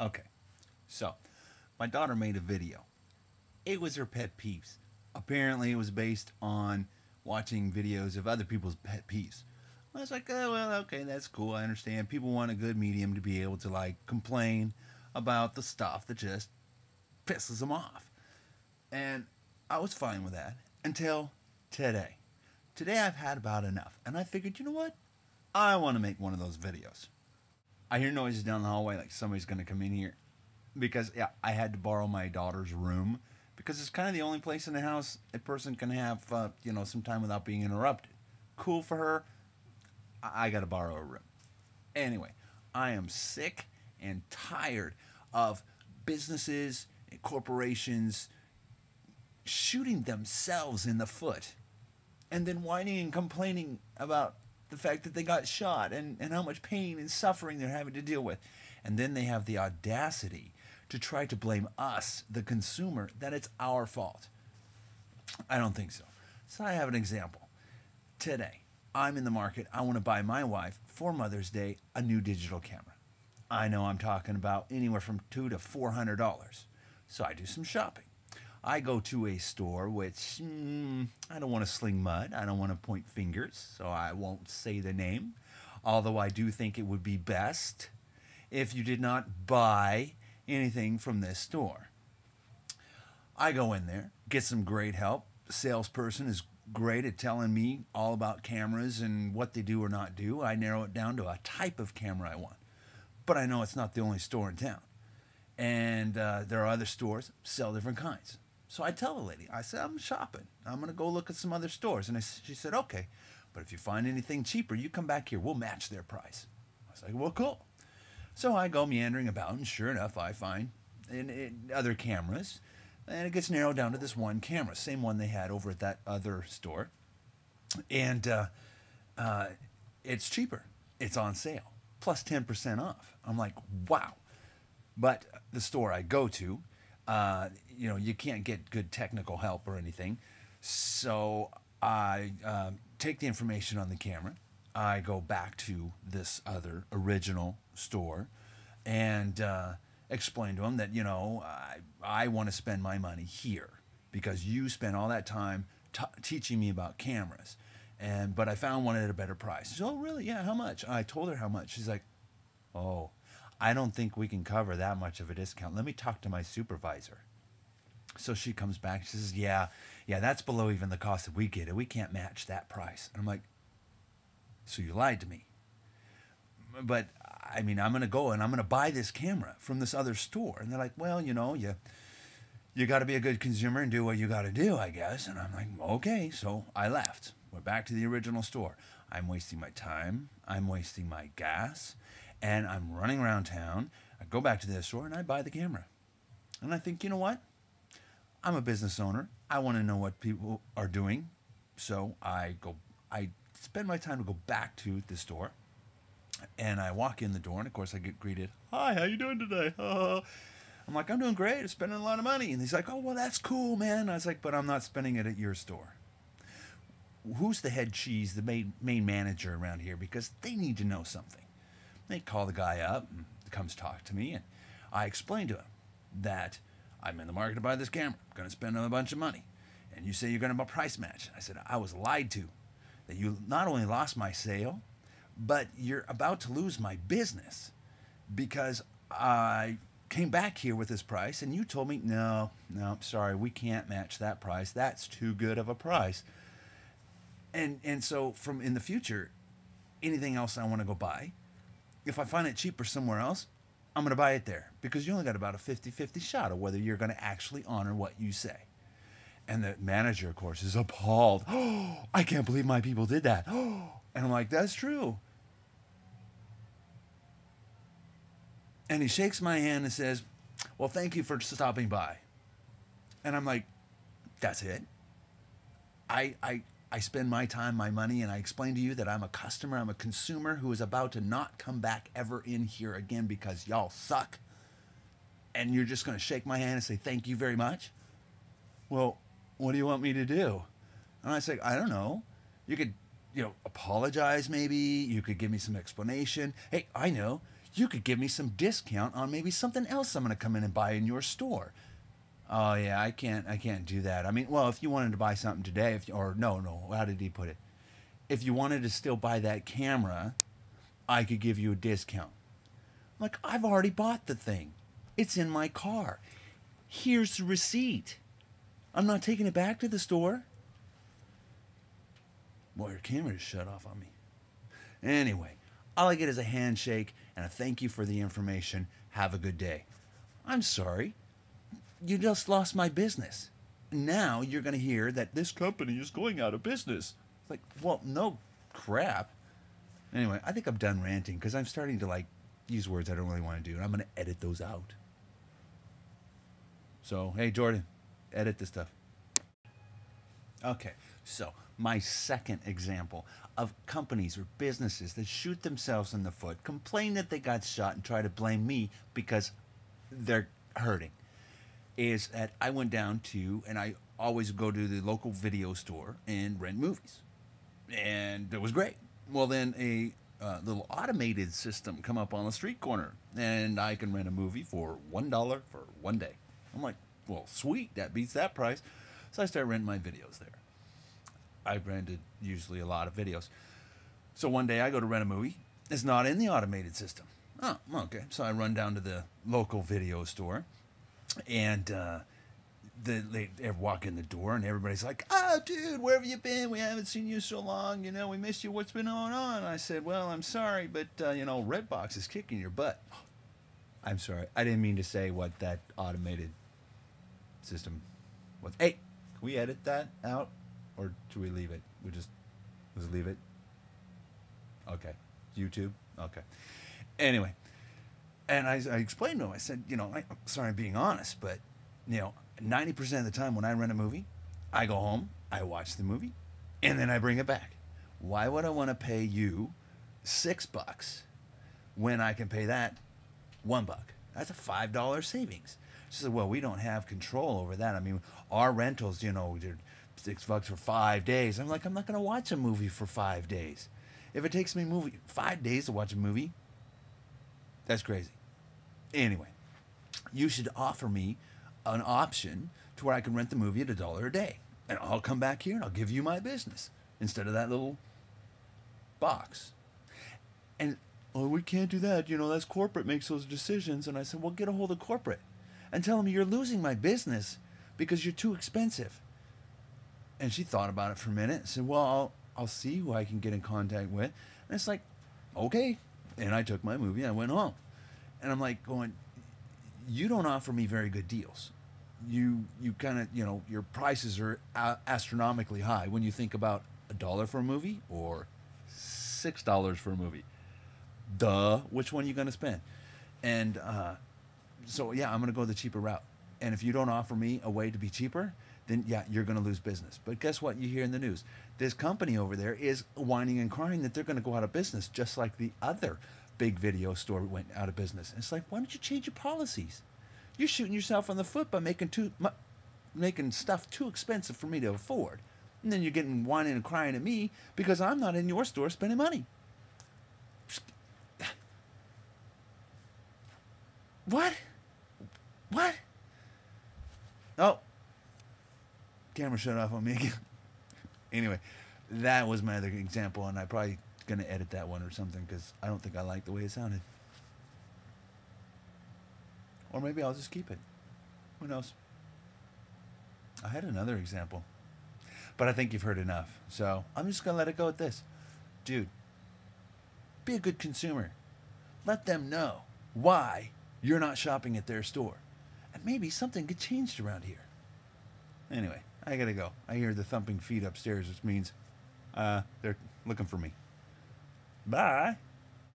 Okay, so my daughter made a video. It was her pet peeves. Apparently, it was based on watching videos of other people's pet peeves. I was like, oh, well, okay, that's cool. I understand. People want a good medium to be able to, like, complain about the stuff that just pisses them off. And I was fine with that until today. Today, I've had about enough. And I figured, you know what? I want to make one of those videos. I hear noises down the hallway like somebody's going to come in here because yeah, I had to borrow my daughter's room because it's kind of the only place in the house a person can have some time without being interrupted. Cool for her. I got to borrow a room. Anyway, I am sick and tired of businesses and corporations shooting themselves in the foot and then whining and complaining about the fact that they got shot and how much pain and suffering they're having to deal with. And then they have the audacity to try to blame us, the consumer, that it's our fault. I don't think so. So I have an example. Today, I'm in the market. I want to buy my wife, for Mother's Day, a new digital camera. I know I'm talking about anywhere from $200 to $400. So I do some shopping. I go to a store which I don't want to sling mud. I don't want to point fingers, so I won't say the name. Although I do think it would be best if you did not buy anything from this store. I go in there, get some great help. The salesperson is great at telling me all about cameras and what they do or not do. I narrow it down to a type of camera I want. But I know it's not the only store in town. And there are other stores that sell different kinds. So I tell the lady, I said, I'm shopping. I'm going to go look at some other stores. And she said, okay, but if you find anything cheaper, you come back here. We'll match their price. I was like, well, cool. So I go meandering about, and sure enough, I find other cameras. And it gets narrowed down to this one camera, same one they had over at that other store. And it's cheaper. It's on sale, plus 10% off. I'm like, wow. But the store I go to, you can't get good technical help or anything. So I take the information on the camera. I go back to this other original store and explain to them that, I want to spend my money here because you spent all that time teaching me about cameras. But I found one at a better price. She said, oh, really? Yeah, how much? I told her how much. She's like, oh, I don't think we can cover that much of a discount. Let me talk to my supervisor. So she comes back. She says, yeah, that's below even the cost that we get it. We can't match that price. And I'm like, so you lied to me. But, I mean, I'm going to go and I'm going to buy this camera from this other store. And they're like, well, you got to be a good consumer and do what you got to do, I guess. And I'm like, okay. So I left. We're back to the original store. I'm wasting my time. I'm wasting my gas. And I'm running around town. I go back to the store and I buy the camera. And I think, you know what? I'm a business owner. I want to know what people are doing. So I spend my time to go back to the store. And I walk in the door and of course I get greeted. Hi, how you doing today? I'm like, I'm doing great. I'm spending a lot of money. And he's like, oh, well, that's cool, man. I was like, but I'm not spending it at your store. Who's the head cheese, the main manager around here? Because they need to know something. They call the guy up and comes talk to me, and I explain to him that I'm in the market to buy this camera. I'm going to spend a bunch of money. And you say you're going to price match. I said, I was lied to. That you not only lost my sale, but you're about to lose my business because I came back here with this price, and you told me, no, sorry, we can't match that price. That's too good of a price. And so from in the future, anything else I want to go buy, if I find it cheaper somewhere else, I'm going to buy it there because you only got about a 50-50 shot of whether you're going to actually honor what you say. And the manager, of course, is appalled. Oh, I can't believe my people did that. Oh, and I'm like, that's true. And he shakes my hand and says, well, thank you for stopping by. And I'm like, that's it? I spend my time, my money, and I explain to you that I'm a customer, I'm a consumer who is about to not come back ever in here again because y'all suck. And you're just going to shake my hand and say, thank you very much? Well, what do you want me to do? And I say, I don't know. You could, apologize maybe. You could give me some explanation. Hey, I know. You could give me some discount on maybe something else I'm going to come in and buy in your store. Oh yeah, I can't do that. I mean, well, if you wanted to buy something today, or no, how did he put it? If you wanted to still buy that camera, I could give you a discount. I'm like, I've already bought the thing. It's in my car. Here's the receipt. I'm not taking it back to the store. Boy, your camera just shut off on me. Anyway, all I get is a handshake and a thank you for the information. Have a good day. I'm sorry. You just lost my business. Now you're going to hear that this company is going out of business. It's like, well, no crap. Anyway, I think I'm done ranting because I'm starting to use words I don't really want to do, and I'm going to edit those out. So, hey, Jordan, edit this stuff. Okay, so my second example of companies or businesses that shoot themselves in the foot, complain that they got shot, and try to blame me because they're hurting, is that I went down to, and I always go to the local video store and rent movies. And it was great. Well, then a little automated system come up on the street corner, and I can rent a movie for $1 for one day. I'm like, well, sweet, that beats that price. So I started renting my videos there. I rented usually a lot of videos. So one day I go to rent a movie. It's not in the automated system. Oh, okay. So I run down to the local video store, and they walk in the door, and everybody's like, "Oh, dude, where have you been? We haven't seen you so long. You know, we missed you. What's been going on?" And I said, "Well, I'm sorry, but Redbox is kicking your butt." I'm sorry. I didn't mean to say what that automated system was. Hey, can we edit that out, or should we leave it? Let's leave it. Okay. YouTube. Okay. Anyway, and I explained to him. I said, I'm sorry, I'm being honest, but 90% of the time when I rent a movie, I go home, I watch the movie, and then I bring it back. Why would I want to pay you $6 when I can pay that $1? That's a $5 savings. She said, well, we don't have control over that. I mean, our rentals, they're $6 for 5 days. I'm like, I'm not going to watch a movie for 5 days. If it takes me 5 days to watch a movie, that's crazy. Anyway, you should offer me an option to where I can rent the movie at $1 a day. And I'll come back here and I'll give you my business instead of that little box. And, oh, we can't do that. That's corporate makes those decisions. And I said, well, get a hold of corporate and tell them you're losing my business because you're too expensive. And she thought about it for a minute and said, well, I'll see who I can get in contact with. And it's like, okay. And I took my movie and I went home. And I'm like going, you don't offer me very good deals. You kind of, your prices are astronomically high when you think about $1 for a movie or $6 for a movie. Duh, which one are you going to spend? And so, yeah, I'm going to go the cheaper route. And if you don't offer me a way to be cheaper, then, yeah, you're going to lose business. But guess what? You hear in the news. This company over there is whining and crying that they're going to go out of business, just like the other big video store went out of business. It's like, why don't you change your policies? You're shooting yourself in the foot by making stuff too expensive for me to afford. And then you're getting whining and crying at me because I'm not in your store spending money. What? What? Oh. Camera shut off on me again. Anyway, that was my other example, and I'm probably going to edit that one or something because I don't think I like the way it sounded. Or maybe I'll just keep it. Who knows? I had another example, but I think you've heard enough, so I'm just going to let it go at this. Dude, be a good consumer. Let them know why you're not shopping at their store. And maybe something get changed around here. Anyway, I gotta go. I hear the thumping feet upstairs, which means they're looking for me. Bye.